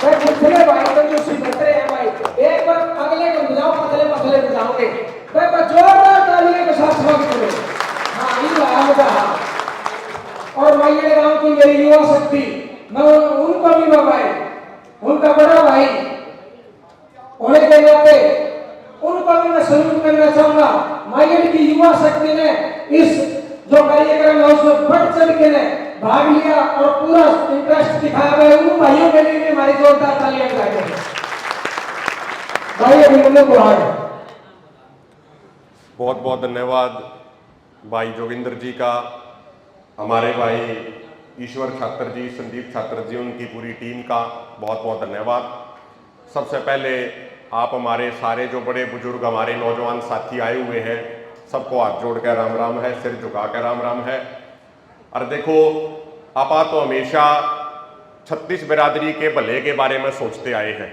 मैं पिछले भाई तो जो सिमटरे हैं भाई, एक बार अगले को बजाओ, अगले मसले में जाओगे मैं जोरदार तालियों के साथ स्वागत करो। हाँ ये रहा मजा। और माइये गांव की मेरी युवा शक्ति, मैं उनको भी बधाई, उनका बड़ा भाई होने के नाते उनको भी मैं सल्यूट करना चाहूंगा। माइये की युवा शक्ति ने इस जो कार्यक्रम है उसमें बढ़ चढ़ के ने भाग लिया और पूरा इंटरेस्ट दिखाया है। उन भाइयों के लिए भी हमारी जोरदार तालियां बजाएं भाई। अभिनंदन गुहार। बहुत बहुत धन्यवाद भाई जोगिंदर जी का, हमारे भाई ईश्वर छात्र जी, संदीप छात्र जी, उनकी पूरी टीम का बहुत बहुत धन्यवाद। सबसे पहले आप हमारे सारे जो बड़े बुजुर्ग हमारे नौजवान साथी आए हुए हैं, सबको हाथ जोड़ कर राम राम है, सिर झुका कर राम राम है। और देखो आपा तो हमेशा 36 बिरादरी के भले के बारे में सोचते आए हैं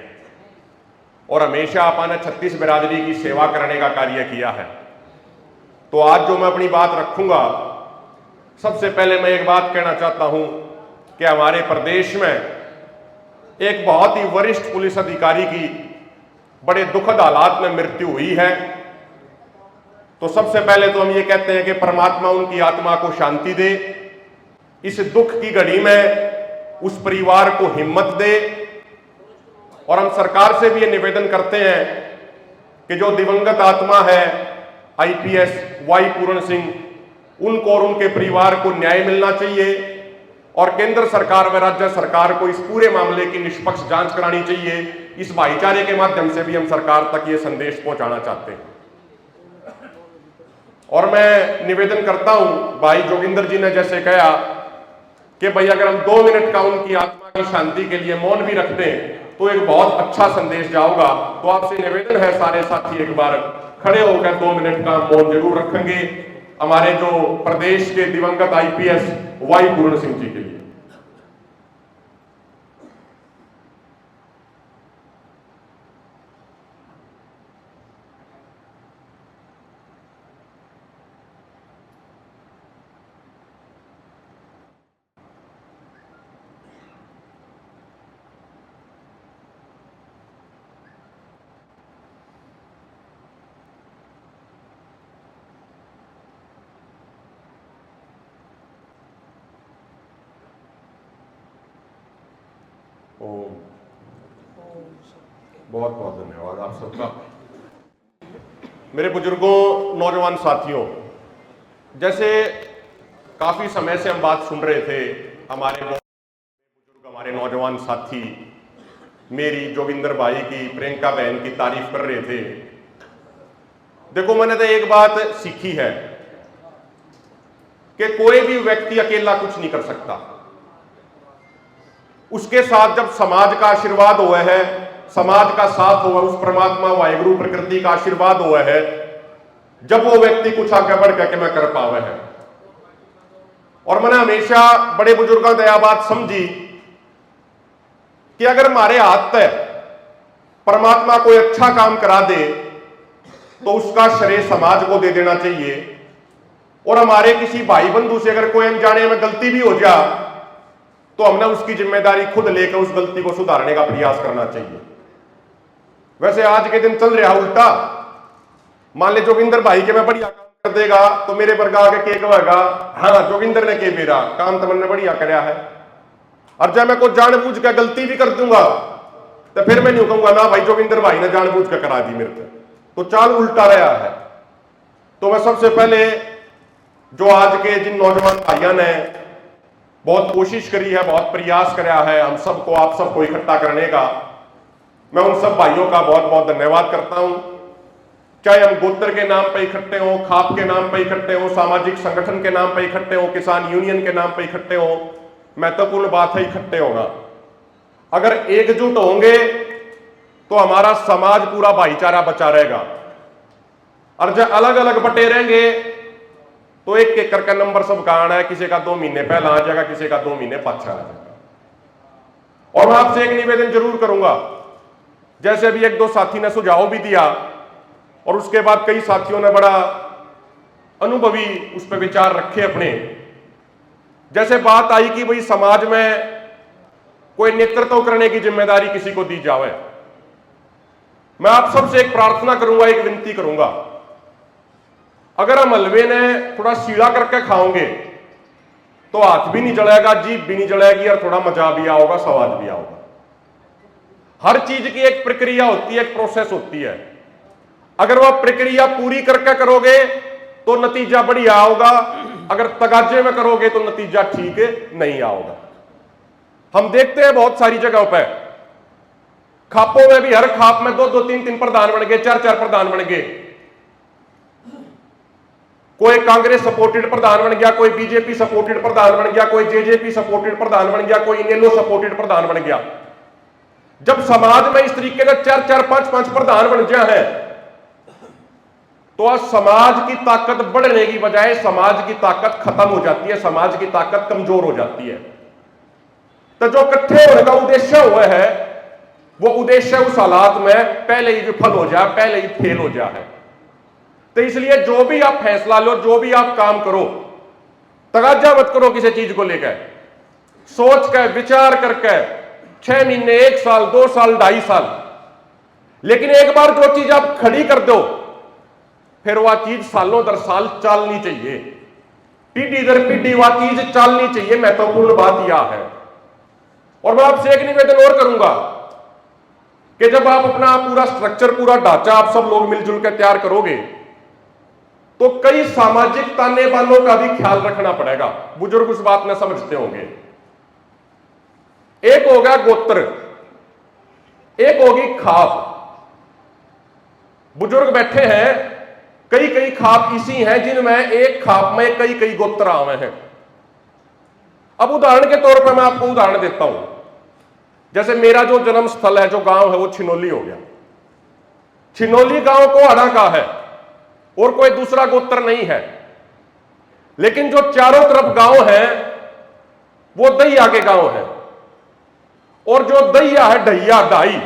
और हमेशा आपा ने 36 बिरादरी की सेवा करने का कार्य किया है। तो आज जो मैं अपनी बात रखूंगा, सबसे पहले मैं एक बात कहना चाहता हूं कि हमारे प्रदेश में एक बहुत ही वरिष्ठ पुलिस अधिकारी की बड़े दुखद हालात में मृत्यु हुई है। तो सबसे पहले तो हम ये कहते हैं कि परमात्मा उनकी आत्मा को शांति दे, इस दुख की घड़ी में उस परिवार को हिम्मत दे। और हम सरकार से भी ये निवेदन करते हैं कि जो दिवंगत आत्मा है आईपीएस वाई पूरण सिंह, उनको और उनके परिवार को न्याय मिलना चाहिए और केंद्र सरकार व राज्य सरकार को इस पूरे मामले की निष्पक्ष जांच करानी चाहिए। इस भाईचारे के माध्यम से भी हम सरकार तक ये संदेश पहुंचाना चाहते हैं। और मैं निवेदन करता हूं, भाई जोगिंदर जी ने जैसे कहा कि भाई अगर हम 2 मिनट का उनकी आत्मा की शांति के लिए मौन भी रख दें तो एक बहुत अच्छा संदेश जाऊंगा। तो आपसे निवेदन है सारे साथी एक बार खड़े होकर 2 मिनट का मौन जरूर रखेंगे हमारे जो प्रदेश के दिवंगत आईपीएस वाई पूर्ण सिंह जी के लिए। बहुत बहुत धन्यवाद आप सबका। मेरे बुजुर्गों, नौजवान साथियों, जैसे काफी समय से हम बात सुन रहे थे, हमारे बुजुर्ग, हमारे नौजवान साथी मेरी जोगिंदर भाई की, प्रियंका बहन की तारीफ कर रहे थे। देखो मैंने तो एक बात सीखी है कि कोई भी व्यक्ति अकेला कुछ नहीं कर सकता। उसके साथ जब समाज का आशीर्वाद हुआ है, समाज का साथ हुआ, उस परमात्मा वाहिगुरु प्रकृति का आशीर्वाद हुआ है, जब वो व्यक्ति कुछ आगे बढ़ के मैं कर पावे है। और मैंने हमेशा बड़े बुजुर्गों ने यह बात समझी कि अगर हमारे हाथ तय परमात्मा कोई अच्छा काम करा दे तो उसका श्रेय समाज को दे देना चाहिए। और हमारे किसी भाई बंधु से अगर कोई अनजाने में गलती भी हो जाए तो हमने उसकी जिम्मेदारी खुद लेकर उस गलती को सुधारने का प्रयास करना चाहिए। वैसे आज के दिन चल रहा उल्टा, मान ले जोगिंदर भाई के मैं बढ़िया काम कर देगा तो मेरे पर आगे के कहेगा हाँ जोगिंदर ने के मेरा काम तो मैंने बढ़िया कराया है। और जब मैं कुछ जानबूझ कर गलती भी कर दूंगा तो फिर मैं नहीं कहूंगा ना भाई जोगिंदर भाई ने जानबूझ कर करा दी मेरे को, तो चाल उल्टा रहा है। तो मैं सबसे पहले जो आज के जिन नौजवान भाइयों ने बहुत कोशिश करी है, बहुत प्रयास कराया है हम सबको, आप सबको इकट्ठा करने का, मैं उन सब भाइयों का बहुत बहुत धन्यवाद करता हूं। चाहे हम गोत्र के नाम पर इकट्ठे हों, खाप के नाम पर इकट्ठे हों, सामाजिक संगठन के नाम पर इकट्ठे हों, किसान यूनियन के नाम पर इकट्ठे हों, महत्वपूर्ण बात है इकट्ठे होना। अगर एकजुट होंगे तो हमारा समाज पूरा भाईचारा बचा रहेगा। और जब अलग अलग बटे रहेंगे तो एक एक करके नंबर सबका आना है, किसी का 2 महीने पहला आ जाएगा, किसी का 2 महीने पाछा आ जाएगा। और मैं आपसे एक निवेदन जरूर करूंगा, जैसे अभी 1-2 साथी ने सुझाव भी दिया और उसके बाद कई साथियों ने बड़ा अनुभवी उस पर विचार रखे अपने। जैसे बात आई कि भाई समाज में कोई नेतृत्व करने की जिम्मेदारी किसी को दी जावे। मैं आप सबसे एक प्रार्थना करूंगा, एक विनती करूंगा, अगर हम हलवे ने थोड़ा सीधा करके खाओगे तो हाथ भी नहीं जलेगा, जीभ भी नहीं जलेगी और थोड़ा मजा भी आओगा, स्वाद भी आओगा। हर चीज की एक प्रक्रिया होती है, एक प्रोसेस होती है। अगर वह प्रक्रिया पूरी करके करोगे तो नतीजा बढ़िया होगा, अगर तगाजे में करोगे तो नतीजा ठीक नहीं आओगा। हम देखते हैं बहुत सारी जगहों पर खापों में भी, हर खाप में 2-2, 3-3 प्रधान बन गए, 4-4 प्रधान बन गए। कोई कांग्रेस सपोर्टेड प्रधान बन गया, कोई बीजेपी सपोर्टेड प्रधान बन गया, कोई जेजेपी सपोर्टेड प्रधान बन गया, कोई इनेलो सपोर्टेड प्रधान बन गया। जब समाज में इस तरीके का 4-4, 5-5 प्रधान बन गया है तो आज समाज की ताकत बढ़ने की बजाय समाज की ताकत खत्म हो जाती है, समाज की ताकत कमजोर हो जाती है। तो जो इकट्ठे होने का उद्देश्य हुआ है वो उद्देश्य उस हालात में पहले ही विफल हो जाए, पहले ही फेल हो जाए। तो इसलिए जो भी आप फैसला लो, जो भी आप काम करो, तगाजा मत करो किसी चीज को लेकर, सोच कर विचार करके 6 महीने, 1 साल, 2 साल, 2.5 साल, लेकिन एक बार जो चीज आप खड़ी कर दो फिर वह चीज सालों दर साल चलनी चाहिए, पीढ़ी दर पीढ़ी वह चीज चलनी चाहिए। महत्वपूर्ण बात यह है। और मैं आपसे एक निवेदन और करूंगा कि जब आप अपना पूरा स्ट्रक्चर, पूरा ढांचा आप सब लोग मिलजुल कर तैयार करोगे तो कई सामाजिक ताने बानों का भी ख्याल रखना पड़ेगा। बुजुर्ग उस बात में समझते होंगे। एक होगा गोत्र, एक होगी खाप। बुजुर्ग बैठे हैं, कई कई खाप इसी हैं जिनमें एक खाप में कई कई गोत्र आवे हैं। अब उदाहरण के तौर पर मैं आपको उदाहरण देता हूं। जैसे मेरा जो जन्म स्थल है, जो गांव है, वो छिनोली हो गया। छिनोली गांव को अड़ा का है और कोई दूसरा गोत्र नहीं है, लेकिन जो चारों तरफ गांव है वो दैया के गांव है। और जो दैया है, ढैया ढाई,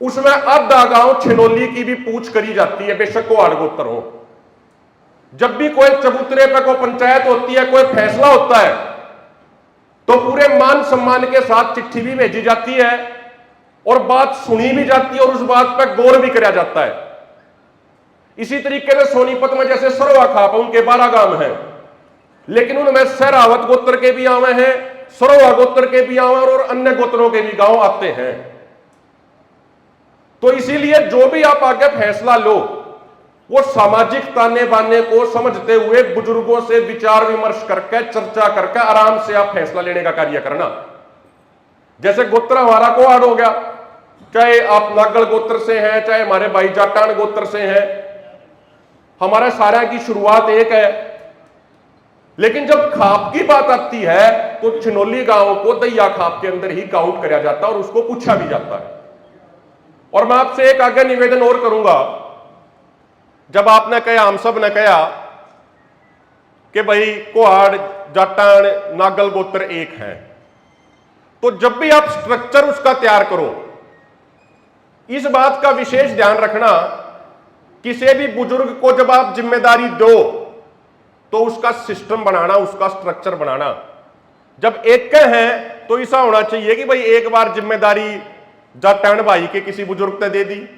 उसमें आधा गांव छिनोली की भी पूछ करी जाती है, बेशक को आड़ गोत्र हो। जब भी कोई चबूतरे पे कोई पंचायत होती है, कोई फैसला होता है तो पूरे मान सम्मान के साथ चिट्ठी भी भेजी जाती है और बात सुनी भी जाती है और उस बात पर गौर भी किया जाता है। इसी तरीके से सोनीपत में जैसे सरवा खाप, उनके 12 गांव हैं, लेकिन उनमें सहरावत गोत्र के भी आवे हैं, सरवा गोत्र के भी आवे और अन्य गोत्रों के भी गांव आते हैं। तो इसीलिए जो भी आप आगे फैसला लो वो सामाजिक ताने बाने को समझते हुए बुजुर्गों से विचार विमर्श करके, चर्चा करके आराम से आप फैसला लेने का कार्य करना। जैसे गोत्र हमारा को आड़ हो गया, चाहे आप नागल गोत्र से हैं, चाहे हमारे भाई जाटान गोत्र से हैं, हमारे सारा की शुरुआत एक है। लेकिन जब खाप की बात आती है तो छिनोली गांव को दैया खाप के अंदर ही काउंट किया जाता है और उसको पूछा भी जाता है। और मैं आपसे एक आगे निवेदन और करूंगा। जब आपने कहा, हम सब ने कहा कि भाई कोहाड़, जाटान, नागल गोत्र एक है, तो जब भी आप स्ट्रक्चर उसका तैयार करो, इस बात का विशेष ध्यान रखना, किसी भी बुजुर्ग को जब आप जिम्मेदारी दो तो उसका सिस्टम बनाना, उसका स्ट्रक्चर बनाना। जब एक के हैं तो ऐसा होना चाहिए कि भाई एक बार जिम्मेदारी जाटान भाई के किसी बुजुर्ग ने दे दी,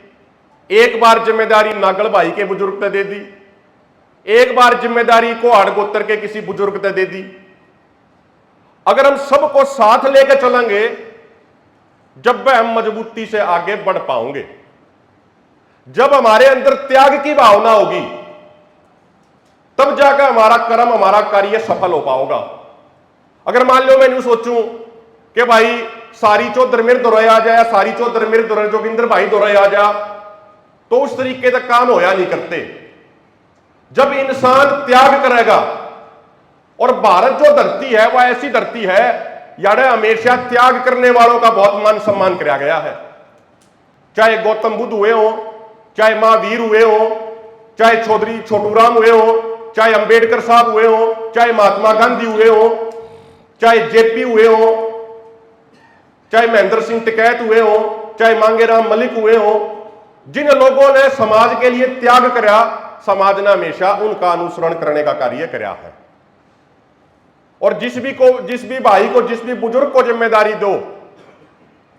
एक बार जिम्मेदारी नागल भाई के बुजुर्ग ने दे दी, एक बार जिम्मेदारी कोहाड़ गोत्र के किसी बुजुर्ग ने दे दी। अगर हम सबको साथ लेकर चलेंगे जब हम मजबूती से आगे बढ़ पाएंगे। जब हमारे अंदर त्याग की भावना होगी तब जाकर हमारा कर्म, हमारा कार्य सफल हो पाएगा। अगर मान लो मैं यूं सोचूं कि भाई सारी चौधर मेरे दोरे आ जाए, सारी चौधर मेरे दोरे जोगिंदर भाई दोरे आ जा, तो उस तरीके का काम होया नहीं करते। जब इंसान त्याग करेगा, और भारत जो धरती है वह ऐसी धरती है यार हमेशा त्याग करने वालों का बहुत मान सम्मान किया गया है। चाहे गौतम बुद्ध हुए हो, चाहे महावीर हुए हो, चाहे चौधरी छोटूराम हुए हो, चाहे अंबेडकर साहब हुए हो, चाहे महात्मा गांधी हुए हो, चाहे जेपी हुए हो, चाहे महेंद्र सिंह टिकैत हुए हो, चाहे मांगेराम मलिक हुए हो, जिन लोगों ने समाज के लिए त्याग करा, समाज ने हमेशा उनका अनुसरण करने का कार्य किया है। और जिस भी भाई को, जिस भी बुजुर्ग को जिम्मेदारी दो,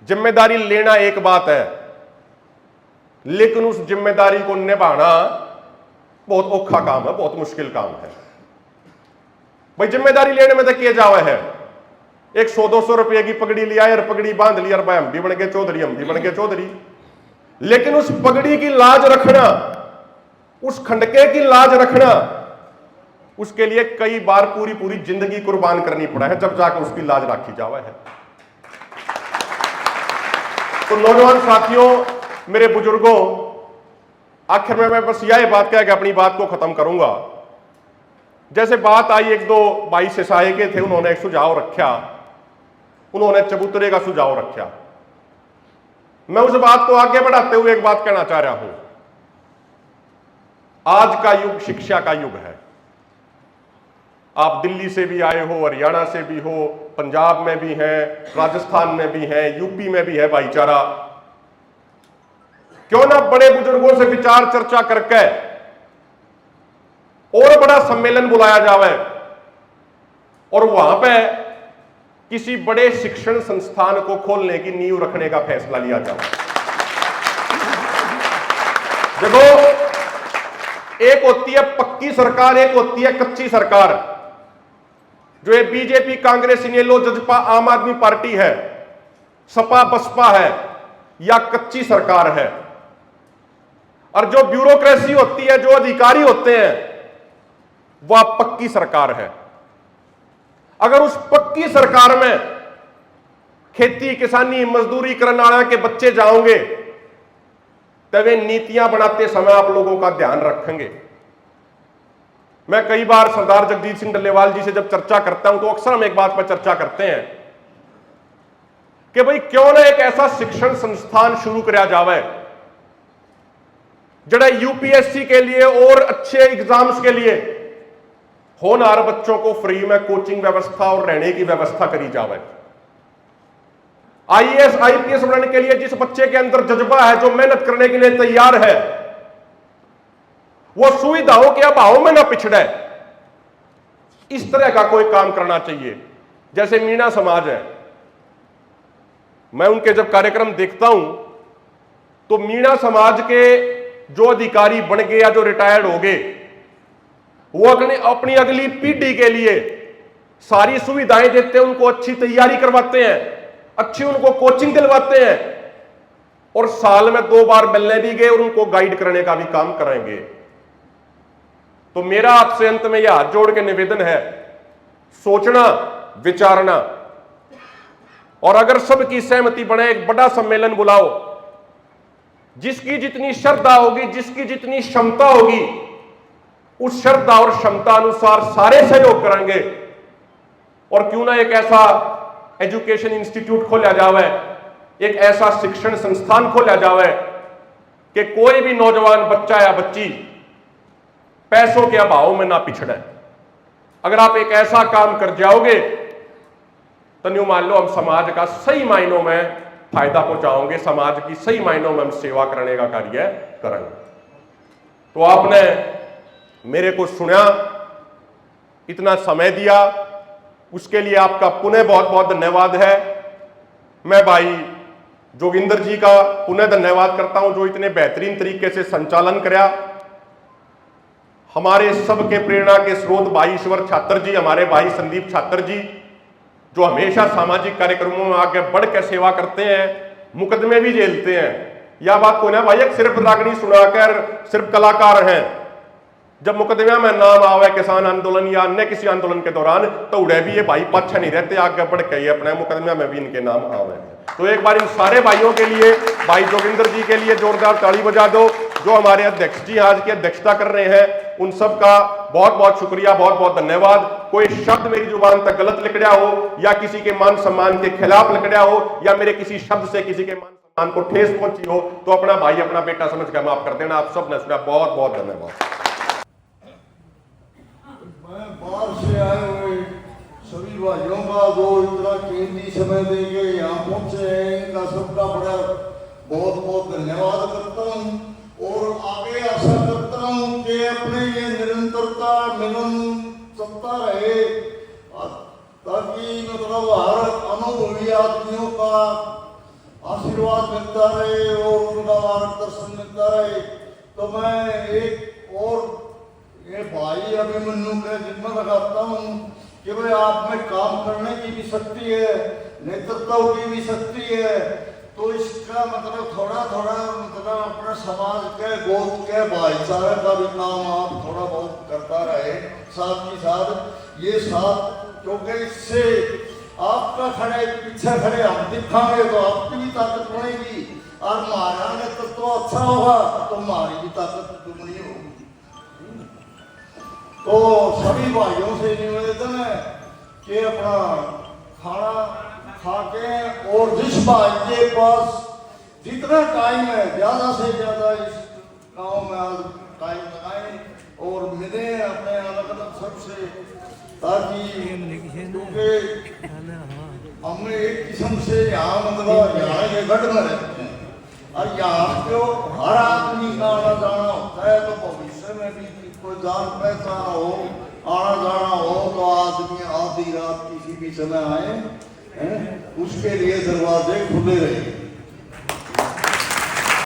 जिम्मेदारी लेना एक बात है, लेकिन उस जिम्मेदारी को निभाना बहुत औखा काम है, बहुत मुश्किल काम है। भाई जिम्मेदारी लेने में तो किए जावे है, एक 100-200 रुपए की पगड़ी लिया और पगड़ी बांध लिया, और हम भी बन गए चौधरी, हम भी बन गए चौधरी। लेकिन उस पगड़ी की लाज रखना, उस खंडके की लाज रखना, उसके लिए कई बार पूरी पूरी जिंदगी कुर्बान करनी पड़ा है, जब जाकर उसकी लाज राखी जावा है। तो नौजवान साथियों, मेरे बुजुर्गों, आखिर में मैं बस यह बात कह के अपनी बात को खत्म करूंगा। जैसे बात आई, एक दो भाई सिसाए के थे, उन्होंने एक सुझाव रखा, उन्होंने चबूतरे का सुझाव रखा। मैं उस बात को आगे बढ़ाते हुए एक बात कहना चाह रहा हूं। आज का युग शिक्षा का युग है। आप दिल्ली से भी आए हो, हरियाणा से भी हो, पंजाब में भी हैं, राजस्थान में भी हैं, यूपी में भी है भाईचारा। क्यों ना बड़े बुजुर्गों से विचार चर्चा करके और बड़ा सम्मेलन बुलाया जावे और वहां पे किसी बड़े शिक्षण संस्थान को खोलने की नींव रखने का फैसला लिया जाए। देखो, एक होती है पक्की सरकार, एक होती है कच्ची सरकार। जो ये बीजेपी, कांग्रेस, इनेलो, जजपा, आम आदमी पार्टी है, सपा बसपा है, या कच्ची सरकार है। और जो ब्यूरोक्रेसी होती है, जो अधिकारी होते हैं, वह पक्की सरकार है। अगर उस पक्की सरकार में खेती, किसानी, मजदूरी करने वाले के बच्चे जाओगे, तब नीतियां बनाते समय आप लोगों का ध्यान रखेंगे। मैं कई बार सरदार जगजीत सिंह डल्लेवाल जी से जब चर्चा करता हूं, तो अक्सर हम एक बात पर चर्चा करते हैं कि भाई क्यों ना एक ऐसा शिक्षण संस्थान शुरू किया जावे जड़ा यूपीएससी के लिए और अच्छे एग्जाम्स के लिए होनहार बच्चों को फ्री में कोचिंग व्यवस्था और रहने की व्यवस्था करी जावे। आईएएस, आईपीएस बनने के लिए जिस बच्चे के अंदर जज्बा है, जो मेहनत करने के लिए तैयार है, वो सुविधाओं के अभाव में ना पिछड़े, इस तरह का कोई काम करना चाहिए। जैसे मीणा समाज है, मैं उनके जब कार्यक्रम देखता हूं तो मीणा समाज के जो अधिकारी बन गए या जो रिटायर्ड हो गए, वो अपनी अगली पीढ़ी के लिए सारी सुविधाएं देते हैं, उनको अच्छी तैयारी करवाते हैं, अच्छी उनको कोचिंग दिलवाते हैं, और साल में 2 बार मिलने भी गए और उनको गाइड करने का भी काम करेंगे। तो मेरा आपसे अंत में यह हाथ जोड़ के निवेदन है, सोचना, विचारना, और अगर सबकी सहमति बने, एक बड़ा सम्मेलन बुलाओ। जिसकी जितनी श्रद्धा होगी, जिसकी जितनी क्षमता होगी, उस श्रद्धा और क्षमता अनुसार सारे सहयोग करेंगे। और क्यों ना एक ऐसा एजुकेशन इंस्टीट्यूट खोला जावे, एक ऐसा शिक्षण संस्थान खोला जावे कि कोई भी नौजवान बच्चा या बच्ची पैसों के अभाव में ना पिछड़े। अगर आप एक ऐसा काम कर जाओगे तो न्यू मान लो हम समाज का सही मायनों में फायदा पहुंचाओगे, समाज की सही मायनों में हम सेवा करने का कार्य करेंगे। तो आपने मेरे को सुना, इतना समय दिया, उसके लिए आपका पुनः बहुत बहुत धन्यवाद है। मैं भाई जोगिंदर जी का पुनः धन्यवाद करता हूं, जो इतने बेहतरीन तरीके से संचालन कराया। हमारे सबके प्रेरणा के स्रोत भाई ईश्वर छात्र जी, हमारे भाई संदीप छात्र जी, जो हमेशा सामाजिक कार्यक्रमों में आगे बढ़ के सेवा करते हैं, मुकदमे भी झेलते हैं। यह बात को ना भाई एक सिर्फ रागनी सुनाकर सिर्फ कलाकार हैं, जब मुकदमे में नाम आवे किसान आंदोलन या अन्य किसी आंदोलन के दौरान, तो उड़े भी ये भाई पाछा नहीं रहते, आगे बढ़ के ये अपने मुकदमे में भी इनके नाम आवे। तो एक बार इन सारे भाइयों के लिए, भाई जोगिंदर जी के लिए जोरदार ताली बजा दो, जो हमारे अध्यक्ष जी आज की अध्यक्षता कर रहे हैं। उन सब का बहुत बहुत शुक्रिया, बहुत बहुत धन्यवाद। कोई शब्द मेरी जुबान तक गलत लिखड़ा हो, या किसी के मान सम्मान के खिलाफ लिखड़ा हो, या मेरे किसी शब्द से किसी के मान सम्मान को ठेस पहुंची हो, तो अपना भाई अपना बेटा समझ कर माफ कर देना। आप सब ने सुना, बहुत बहुत धन्यवाद। मैं बाहर से आए हुए सभी भाइयों का जो इतना कीमती समय देके यहाँ पहुंचे हैं, इनका सबका बड़ा बहुत बहुत धन्यवाद करता हूँ। और आगे आशा करता हूँ कि अपने ये निरंतरता मिलन चलता रहे। ताकि मतलब हर अनुभवी आदमियों का आशीर्वाद मिलता रहे और उनका मार्गदर्शन मिलता रहे। तो मैं एक और ये भाई अभिमन्यु के जिम्मा लगाता हूँ कि भाई आप में काम करने की भी शक्ति है, नेतृत्व की भी शक्ति है, तो इसका मतलब थोड़ा थोड़ा मतलब अपने समाज के गोद के भाईचारे का भी काम आप थोड़ा बहुत करता रहे साथ ही साथ ये साथ, क्योंकि इससे आपका खड़े पीछे खड़े हम दिखाएंगे तो आपकी भी ताकत बढ़ेगी और हमारा नेतृत्व तो अच्छा होगा तो हमारी भी ताकत दुगनी होगी। तो सभी भाइयों से निवेदन है कि अपना खाना खा के और जिस भाई के पास जितना टाइम है ज्यादा से ज्यादा इस गांव में आज टाइम लगाएं और मिले अपने अलग अलग सबसे, ताकि क्योंकि हम एक किस्म से यहाँ मतलब यहाँ के गढ़ में रहते हैं और यहाँ पे हर आदमी का आना जाना होता है, तो भविष्य में भी कोई जान पहचान हो आना जाना हो तो आदमी आधी रात किसी भी समय आए, उसके लिए दरवाजे खुले रहे।